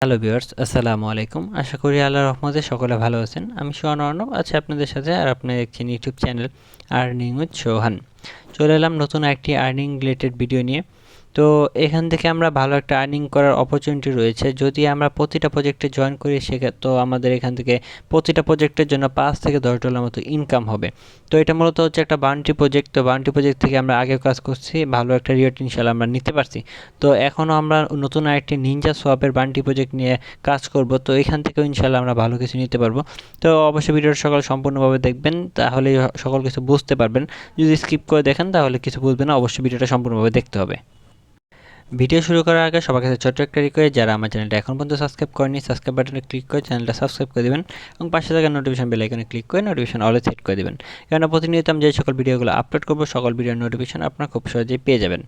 Hello viewers, আসসালামু আলাইকুম। আশা করি আল্লাহর রহমতে সকলে ভালো আছেন। আমি সোহান অর্ণব আছি আপনাদের সাথে, আর আপনারা দেখছেন ইউটিউব চ্যানেল আর্নিং উইথ সোহান। চলে এলাম নতুন একটি আর্নিং রিলেটেড ভিডিও নিয়ে। তো এখান থেকে আমরা ভালো একটা আর্নিং করার অপরচুনিটি রয়েছে। যদি আমরা প্রতিটা প্রজেক্টে জয়েন করি তো আমাদের এখান থেকে প্রতিটা প্রজেক্টের জন্য $5 থেকে $10 মতো ইনকাম হবে। তো এটা মূলত হচ্ছে একটা বাউন্টি প্রজেক্ট। তো বাউন্টি প্রজেক্ট থেকে আমরা আগেও কাজ করছি, ভালো একটা রিওয়ার্ড ইনশাল্লাহ আমরা নিতে পারছি। তো এখনও আমরা নতুন আরেকটি নিনজা সোয়াপের বাউন্টি প্রজেক্ট নিয়ে কাজ করব। তো এখান থেকেও ইনশাল্লাহ আমরা ভালো কিছু নিতে পারবো। তো অবশ্যই ভিডিওটা সম্পূর্ণভাবে দেখবেন, তাহলে সকল কিছু বুঝতে পারবেন। যদি স্কিপ করে দেখেন তাহলে কিছু বুঝবেন না। অবশ্যই ভিডিওটা সম্পূর্ণভাবে দেখতে হবে। ভিডিও শুরু করার আগে সবার কাছে ছোট্ট একটা রিকোয়েস্ট, যারা আমার চ্যানেলটা এখন পর্যন্ত সাবস্ক্রাইব করেনি, সাবস্ক্রাইব বাটনে ক্লিক করে চ্যানেলটা সাবস্ক্রাইব করে দেবেন এবং পাশে থাকা নোটিফিকেশন বেল আইকনে ক্লিক করে নোটিফিকেশন অলে সেট করে দেবেন। কেননা প্রতিনিয়ত আমি যে সকল ভিডিওগুলো আপলোড করব, সকল ভিডিওর নোটিফিকেশন আপনারা খুব সহজেই পেয়ে যাবেন।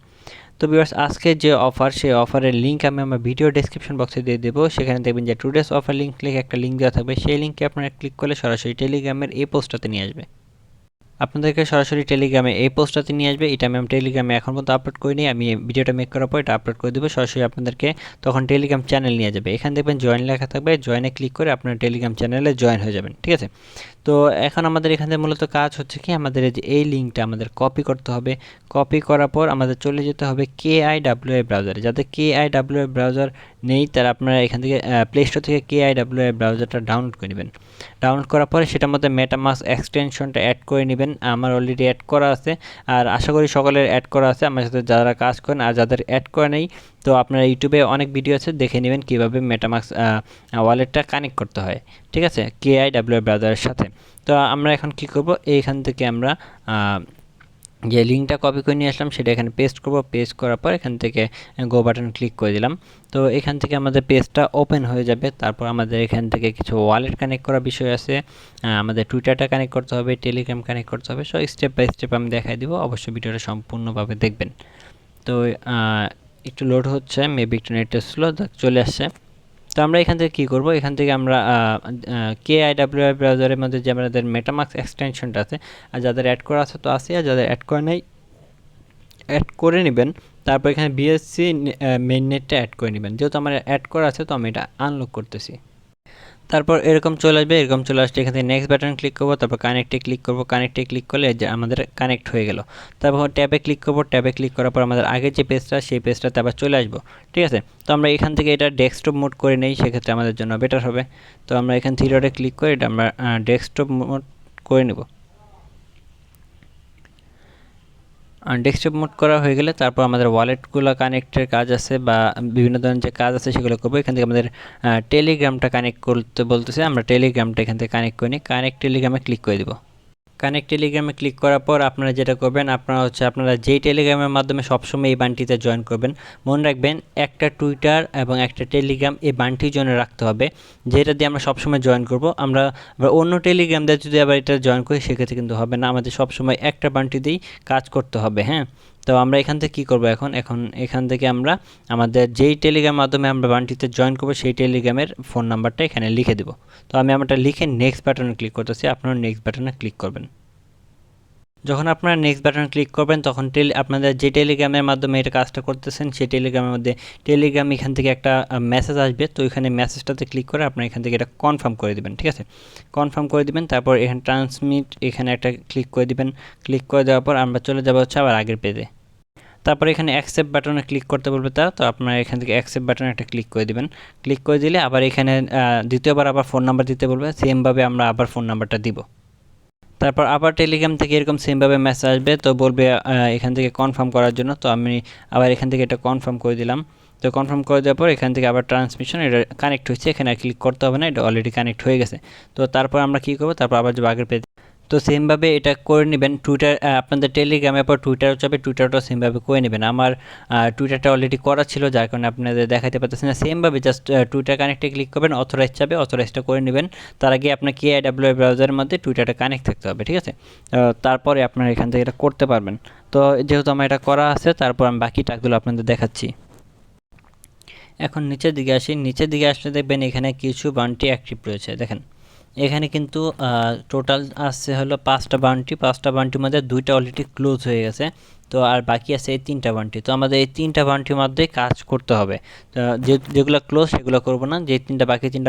তো ভিউয়ার্স, আজকে যে অফার, সেই অফারের লিঙ্ক আমি আমার ভিডিও ডেসক্রিপশন বক্সে দিয়ে দেবো। সেখানে দেখবেন যে টুডেস অফার লিঙ্ক লিখে একটা লিঙ্ক দেওয়া থাকবে। সেই লিঙ্কে আপনারা ক্লিক করলে সরাসরি টেলিগ্রামের এই পোস্টটাতে নিয়ে আসবে। আপনাদেরকে সরাসরি টেলিগ্রামে এই পোস্টটাতে নিয়ে আসবে। এটা আমি টেলিগ্রামে এখন পর্যন্ত আপলোড করিনি, আমি ভিডিওটা মেক করার পর এটা আপলোড করে দেবো। সরাসরি আপনাদেরকে তখন টেলিগ্রাম চ্যানেল নিয়ে যাবে। এখানে দেখবেন জয়েন লেখা থাকবে, জয়েনে ক্লিক করে আপনার টেলিগ্রাম চ্যানেলে জয়েন হয়ে যাবেন। ঠিক আছে। তো এখন আমাদের এখানে মূলত কাজ হচ্ছে কি, আমাদের এই লিঙ্কটা আমাদের কপি করতে হবে। কপি করার পর আমাদের চলে যেতে হবে KIWA ব্রাউজারে। যাদের KIWA ব্রাউজার নেই তারা আপনারা এখান থেকে প্লে স্টোর থেকে KIWA ব্রাউজারটা ডাউনলোড করে নেবেন। ডাউনলোড করার পরে সেটার মধ্যে মেটামাস্ক এক্সটেনশনটা অ্যাড করে নেবেন। আমার অলরেডি অ্যাড করা আছে, আর আশা করি সকলের অ্যাড করা আছে আমার সাথে যারা কাজ করেন। আর যাদের অ্যাড করে নেই, তো আপনারা ইউটিউবে অনেক ভিডিও আছে, দেখে নেবেন কীভাবে মেটামাস্ক ওয়ালেটটা কানেক্ট করতে হয়। ঠিক আছে, KIWA ব্রাউজারের সাথে। তো আমরা এখন কি করব, এইখান থেকে আমরা যে লিঙ্কটা কপি করে নিয়ে আসলাম সেটা এখানে পেস্ট করব। পেস্ট করার পর এখান থেকে গো বাটন ক্লিক করে দিলাম। তো এখান থেকে আমাদের পেজটা ওপেন হয়ে যাবে। তারপর আমাদের এখান থেকে কিছু ওয়ালেট কানেক্ট করার বিষয় আছে, আমাদের টুইটারটা কানেক্ট করতে হবে, টেলিগ্রাম কানেক্ট করতে হবে। সো স্টেপ বাই স্টেপ আমি দেখাই দিব, অবশ্যই ভিডিওটা সম্পূর্ণভাবে দেখবেন। তো একটু লোড হচ্ছে, মেবি একটু নেটটা স্লো, চলে আসছে। তো আমরা এখান থেকে কী করবো, এখান থেকে আমরা KIWA ব্রাউজারের মধ্যে যে আমাদের মেটামাস্ক এক্সটেনশনটা আছে, আর যাদের অ্যাড করা আছে তো আছে, আর যাদের অ্যাড করে নেই অ্যাড করে নেবেন। তারপর এখানে বিএসসি মেইন নেটটা অ্যাড করে নেবেন। যেহেতু আমার অ্যাড করা আছে তো আমি এটা আনলক করতেছি। তারপর এরকম চলে আসবে। এরকম চলে আসলে এখান থেকে নেক্সট বাটন ক্লিক করবো, তারপর কানেক্টে ক্লিক করবো। কানেক্টে ক্লিক করলে যে আমাদের কানেক্ট হয়ে গেল। তারপর ট্যাবে ক্লিক করবো। ট্যাবে ক্লিক করার পর আমাদের আগের যে পেজটা, সেই পেজটাতে আবার চলে আসবো। ঠিক আছে। তো আমরা এখান থেকে এটা ডেস্কটপ মোড করে নেই, সেক্ষেত্রে আমাদের জন্য বেটার হবে। তো আমরা এখান থ্রি ডটে ক্লিক করে এটা আমরা ডেস্কটপ মোড করে নেব। ডেস্কটপ মোড করা হয়ে গেলে তারপর আমাদের ওয়ালেটগুলো কানেক্টের কাজ আছে, বা বিভিন্ন ধরনের যে কাজ আছে সেগুলো করবো। এখান থেকে আমাদের টেলিগ্রামটা কানেক্ট করতে বলতেছে, আমরা টেলিগ্রামটা এখান থেকে কানেক্ট করে নিই। কানেক্ট টেলিগ্রামে ক্লিক করে দেবো। কানেক্ট টেলিগ্রামে ক্লিক করার পর আপনারা যেটা করবেন, আপনারা যেই টেলিগ্রামের মাধ্যমে সবসময় এই বান্টিতে জয়েন করবেন, মনে রাখবেন একটা টুইটার এবং একটা টেলিগ্রাম এই বান্টি জয়েন রাখতে হবে, যেটা দিয়ে আমরা সবসময় জয়েন করব। আমরা অন্য টেলিগ্রাম দিয়ে যদি আবার এটা জয়েন করি সেক্ষেত্রে কিন্তু হবে না, আমাদের সবসময় একটা বান্টি দিয়েই কাজ করতে হবে। হ্যাঁ, তো আমরা এখান থেকে কী করবো, এখন এখান থেকে আমরা আমাদের যেই টেলিগ্রাম মাধ্যমে আমরা বান্টিতে জয়েন করবো সেই টেলিগ্রামের ফোন নাম্বারটা এখানে লিখে দেবো। তো আমি আমারটা লিখে নেক্সট বাটনে ক্লিক করতেছি, আপনারা নেক্সট বাটনে ক্লিক করবেন। যখন আপনারা নেক্সট বাটন ক্লিক করবেন তখন আপনাদের যে টেলিগ্রামের মাধ্যমে এটা কাজটা করতেছেন সেই টেলিগ্রামের মধ্যে টেলিগ্রাম এখান থেকে একটা মেসেজ আসবে। তো এখানে মেসেজটাতে ক্লিক করে আপনারা এখান থেকে এটা কনফার্ম করে দেবেন। ঠিক আছে, কনফার্ম করে দিবেন। তারপর এখানে ট্রান্সমিট এখানে একটা ক্লিক করে দিবেন। ক্লিক করে দেওয়ার পর আমরা চলে যাবো হচ্ছে আবার আগের পেজে। তারপরে এখানে অ্যাকসেপ্ট বাটনে ক্লিক করতে বলবে তো আপনারা এখান থেকে অ্যাকসেপ্ট বাটনে একটা ক্লিক করে দিবেন। ক্লিক করে দিলে আবার এখানে দ্বিতীয়বার আবার ফোন নাম্বার দিতে বলবে, সেমভাবে আমরা আবার ফোন নাম্বারটা দিব। তারপর আবার টেলিগ্রাম থেকে এরকম সেমভাবে মেসেজ আসবে, তো বলবে এখান থেকে কনফার্ম করার জন্য। তো আমি আবার এখান থেকে এটা কনফার্ম করে দিলাম। তো কনফার্ম করে দেওয়ার পর এখান থেকে আবার ট্রান্সমিশন এটা কানেক্ট হচ্ছে, এখানে আর ক্লিক করতে হবে না, এটা অলরেডি কানেক্ট হয়ে গেছে। তো তারপর আমরা কী করবো, তারপর আবার যাবো আগের পেজ। তো সেমভাবে এটা করে নেবেন। টুইটার আপনাদের টেলিগ্রামের পর টুইটারও যাবে, টুইটারটাও সেমভাবে করে নেবেন। আমার টুইটারটা অলরেডি করা ছিল, যার কারণে আপনাদের দেখাতে পারতেছেন না। সেমভাবে জাস্ট টুইটার কানেক্টে ক্লিক করবেন, অথরাইজ যাবে, অথরাইজটা করে নেবেন। তার আগে আপনার KIWA ব্রাউজারের মধ্যে টুইটারটা কানেক্ট থাকতে হবে। ঠিক আছে, তারপরে আপনারা এখান থেকে এটা করতে পারবেন। তো যেহেতু আমার এটা করা আছে, তারপর আমি বাকি টাকগুলো আপনাদের দেখাচ্ছি। এখন নিচের দিকে আসি। নিচের দিকে আসলে দেখবেন এখানে কিছু বান্টি অ্যাক্টিভ রয়েছে, দেখেন এখানে কিন্তু টোটাল আসছে হলো 5টা বাউন্ডারি, 5টা বাউন্ডারির মধ্যে 2টা অলরেডি ক্লোজ হয়ে গেছে। তো আর বাকি আছে এই 3টা বাউন্ডারি। তো আমাদের এই 3টা বাউন্ডারির মধ্যে কাজ করতে হবে। যেগুলো ক্লোজ সেগুলো করব না, যে 3টা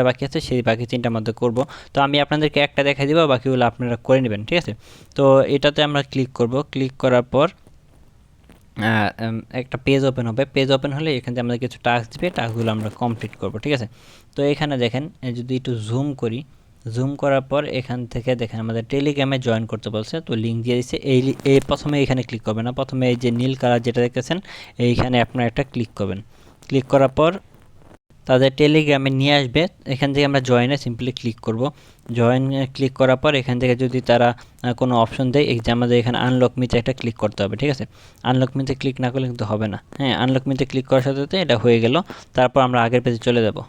বাকি আছে সেই বাকি 3টার মধ্যে করব। তো আমি আপনাদেরকে একটা দেখাই দিব, বাকিগুলো আপনারা করে নেবেন, ঠিক আছে? তো এটাতে আমরা ক্লিক করব। ক্লিক করার পর একটা পেজ ওপেন হবে। পেজ ওপেন হলে এখান থেকে আমাদের কিছু টাস্ক দিবে, টাস্কগুলো আমরা কমপ্লিট করব, ঠিক আছে? তো এখানে দেখেন, যদি একটু জুম করি, জুম করার পর এখান থেকে দেখেন আমাদের টেলিগ্রামে জয়েন করতে বলছে। তো লিঙ্ক দিয়ে দিচ্ছে। এই প্রথমে এখানে ক্লিক করবেন না, প্রথমে এই যে নীল কালার যেটা দেখতেছেন এইখানে আপনারা একটা ক্লিক করবেন। ক্লিক করার পর তাদের টেলিগ্রামে নিয়ে আসবে। এখান থেকে আমরা জয়েনে সিম্পলি ক্লিক করব। জয়েনে ক্লিক করার পর এখান থেকে যদি তারা কোনো অপশন দেয়, এই যে আমাদের এখানে আনলক মিতে একটা ক্লিক করতে হবে, ঠিক আছে? আনলক মিতে ক্লিক না করলে কিন্তু হবে না। হ্যাঁ, আনলক মিতে ক্লিক করার সাথে সাথে এটা হয়ে গেল। তারপর আমরা আগের পেজে চলে যাব।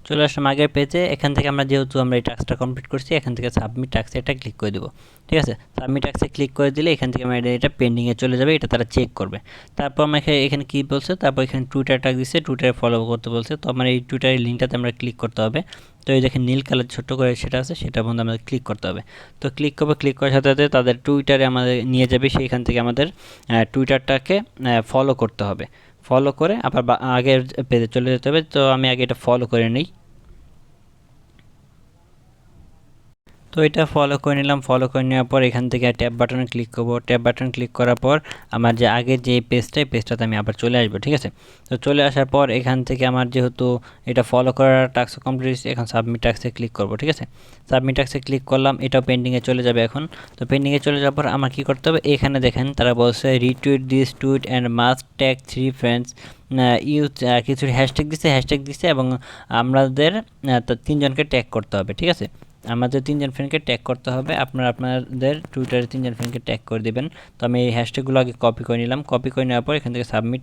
চলে আসলাম আগের পেজে। এখান থেকে আমরা যেহেতু আমরা এই টাস্কটা কমপ্লিট করছি, এখান থেকে সাবমিট টাস্কে এটা ক্লিক করে দেবো, ঠিক আছে? সাবমিট টাস্কে ক্লিক করে দিলে এখান থেকে আমরা এটা পেন্ডিংয়ে চলে যাবে, এটা তারা চেক করবে। তারপর আমরা এখানে কী বলছে, তারপর এখানে টুইটার টাগ দিচ্ছে, টুইটারে ফলো করতে বলছে। তো আমার এই টুইটারের লিঙ্কটাতে আমরা ক্লিক করতে হবে। তো এই দেখেন নীল কালার ছোট্ট করে সেটা আছে, সেটা বন্ধু আমাদের ক্লিক করতে হবে। তো ক্লিক করবো, ক্লিক করার সাথে সাথে তাদের টুইটারে আমাদের নিয়ে যাবে, সেইখান থেকে আমাদের টুইটারটাকে ফলো করতে হবে। ফলো করে আবার আগের পেজে চলে যেতে হবে। তো আমি আগে এটা ফলো করে নিই। তো এটা ফলো করে নিলাম। ফলো করে নেওয়ার পর এখান থেকে ট্যাব বাটনে ক্লিক করব। ট্যাব বাটন ক্লিক করার পর আমার যে আগের যে পেজটা, এই পেজটাতে আমি আবার চলে আসবো, ঠিক আছে? তো চলে আসার পর এখান থেকে আমার যেহেতু এটা ফলো করার টাস্ক কমপ্লিট, এখন সাবমিট টাস্কে ক্লিক করব, ঠিক আছে? সাবমিট টাস্কে ক্লিক করলাম, এটাও পেন্ডিংয়ে চলে যাবে এখন। তো পেন্ডিংয়ে চলে যাওয়ার পর আমার কী করতে হবে, এখানে দেখেন তারা বলছে retweet this tweet and must tag 3 friends use, কিছু হ্যাশট্যাগ দিচ্ছে এবং আমাদের 3জনকে ট্যাগ করতে হবে, ঠিক আছে? আমাদের 3জন ফ্রেন্ডকে ট্যাগ করতে হবে। আপনারা আপনাদের টুইটারে 3জন ফ্রেন্ডকে ট্যাগ করে দেবেন। তো আমি এই হ্যাশট্যাগুলো আগে কপি করে নিলাম। কপি করে নেওয়ার পর এখান থেকে সাবমিট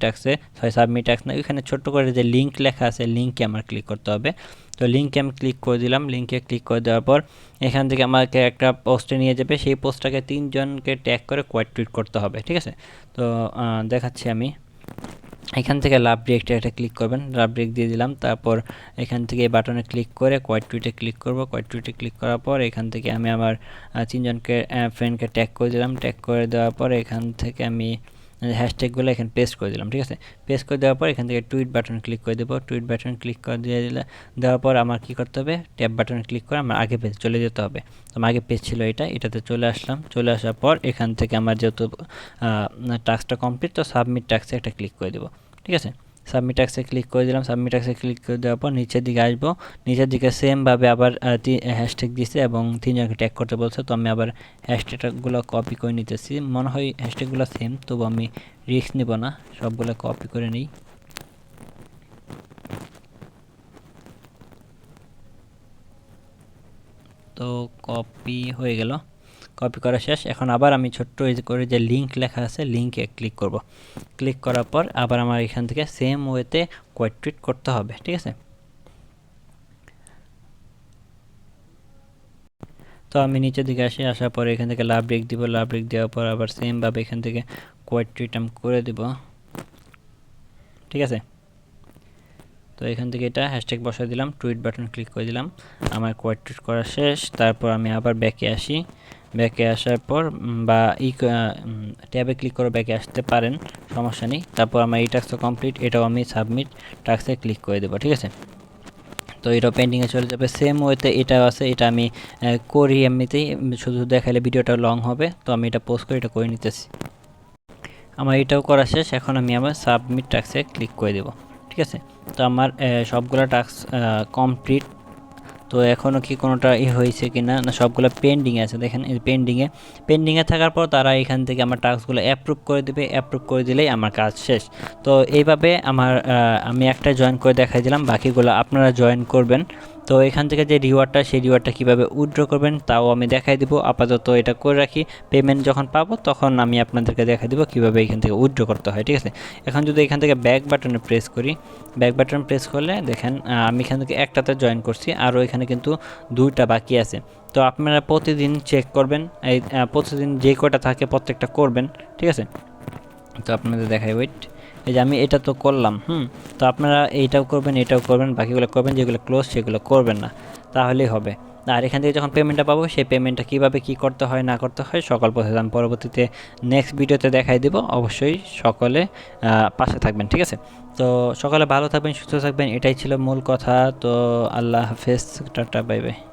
টাস্ক না, এখানে ছোট্ট করে যে লিঙ্ক লেখা আছে, লিঙ্কে আমার ক্লিক করতে হবে। তো লিঙ্কে আমি ক্লিক করে দিলাম। লিঙ্কে ক্লিক করে দেওয়ার পর এখান থেকে আমাকে একটা পোস্টে নিয়ে যাবে। সেই পোস্টটাকে 3জনকে ট্যাগ করে কোয়াইট টুইট করতে হবে, ঠিক আছে? তো দেখাচ্ছি আমি। এখান থেকে লাভ রিয়েক্টে একটা ক্লিক করবেন, লাভ রিয়েক্ট দিয়ে দিলাম। তারপর এখান থেকে এই বাটনে ক্লিক করে কোয়াইট টুইটে ক্লিক করব। কোয়াইট টুইটে ক্লিক করার পর এখান থেকে আমি আমার 3জনকে ফ্রেন্ডকে ট্যাগ করে দিলাম। ট্যাগ করে দেওয়ার পর এখান থেকে আমি হ্যাশট্যাগুলো এখানে পেস্ট করে দিলাম, ঠিক আছে? পেস্ট করে দেওয়ার পর এখান থেকে টুইট বাটনে ক্লিক করে দেবো। টুইট বাটনে ক্লিক করে দেওয়ার পর আমার কী করতে হবে, ট্যাব বাটনে ক্লিক করে আমার আগে পেজ চলে যেতে হবে। তো আমার আগে পেজ ছিল এটাতে চলে আসলাম। চলে আসার পর এখান থেকে আমার যেহেতু টাস্কটা কমপ্লিট, তো সাবমিট টাস্কে একটা ক্লিক করে দেবো, ঠিক আছে? সাবমিট টাস্কে ক্লিক করে দিলাম। সাবমিট টাস্কে ক্লিক করে দেওয়ার পর নিচের দিকে আসবো। নিচের দিকে সেমভাবে আবার হ্যাশট্যাগ দিচ্ছে এবং 3জনকে ট্যাগ করতে বলছে। তো আমি আবার হ্যাশট্যাগুলো কপি করে নিতেছি। মনে হয় হ্যাশট্যাগুলো সেম, তবু আমি রিস্ক নেব না, সবগুলো কপি করে নিই। তো কপি হয়ে গেল। কপি করা শেষ। এখন আবার আমি ছোট্ট করে যে লিঙ্ক লেখা আছে, লিঙ্কে ক্লিক করব। ক্লিক করার পর আবার আমার এখান থেকে সেম ওয়েতে কোয়াইট টুইট করতে হবে, ঠিক আছে? তো আমি নিচের দিকে আসার পরে এখান থেকে লাভ ব্রেক দিব। লাভ ব্রেক দেওয়ার পর আবার সেমভাবে এখান থেকে কোয়াইট টুইট আমি করে দিব, ঠিক আছে? তো এখান থেকে এটা হ্যাশট্যাগ বসাই দিলাম, টুইট বাটন ক্লিক করে দিলাম। আমার কোয়াইট টুইট করা শেষ। তারপর আমি আবার ব্যাকে আসি। ব্যাকে আসার পর বা ট্যাবে ক্লিক করে ব্যাকে আসতে পারেন, সমস্যা নেই। তারপর আমার এই টাস্কটা কমপ্লিট, এটাও আমি সাবমিট টাস্কে ক্লিক করে দেবো, ঠিক আছে? তো এটাও পেন্ডিংয়ে চলে যাবে। সেম ওয়েতে এটাও আছে, এটা আমি করি এমনিতেই, শুধু দেখাইলে ভিডিওটা লং হবে। তো আমি এটা পোস্ট করে এটা করে নিতেছি। আমার এটাও করা শেষ। এখন আমি আমার সাবমিট টাস্কে ক্লিক করে দেবো, ঠিক আছে? তো আমার সবগুলো টাস্ক কমপ্লিট। তো এখনও কি কোনোটা হয়েছে কি না, না সবগুলো পেন্ডিংয়ে আছে। দেখেন এই পেন্ডিংয়ে থাকার পর তারা এখান থেকে আমার টাস্কগুলো অ্যাপ্রুভ করে দেবে। অ্যাপ্রুভ করে দিলেই আমার কাজ শেষ। তো এইভাবে আমি একটা জয়েন করে দেখাই দিলাম, বাকিগুলো আপনারা জয়েন করবেন। তো এখান থেকে যে রিওয়ার্ডটা, সেই রিওয়ার্ডটা কীভাবে উইথড্র করবেন তাও আমি দেখাই দিব। আপাতত এটা করে রাখি, পেমেন্ট যখন পাবো তখন আমি আপনাদেরকে দেখাই দিব কীভাবে এখান থেকে উইথড্র করতে হয়, ঠিক আছে? এখন যদি এখান থেকে ব্যাক বাটনে প্রেস করি, ব্যাক বাটন প্রেস করলে দেখেন আমি এখান থেকে একটাতে জয়েন করছি, আরও এখানে কিন্তু 2টা বাকি আছে। তো আপনারা প্রতিদিন চেক করবেন, এই প্রতিদিন যে কটা থাকে প্রত্যেকটা করবেন, ঠিক আছে? তো আপনাদের দেখাই, ওয়েট, এই যে আমি এটা তো করলাম। তো আপনারা এইটাও করবেন, এটাও করবেন, বাকিগুলো করবেন, যেগুলো ক্লোজ সেগুলো করবেন না, তাহলেই হবে। আর এখান থেকে যখন পেমেন্টটা পাবো সেই পেমেন্টটা কীভাবে কী করতে হয় না করতে হয় সকল প্রসেস আমি পরবর্তীতে নেক্সট ভিডিওতে দেখাই দেব। অবশ্যই সকলে পাশে থাকবেন, ঠিক আছে? তো সকলে ভালো থাকবেন, সুস্থ থাকবেন, এটাই ছিল মূল কথা। তো আল্লাহ হাফেজ, টাটা, বাই বাই।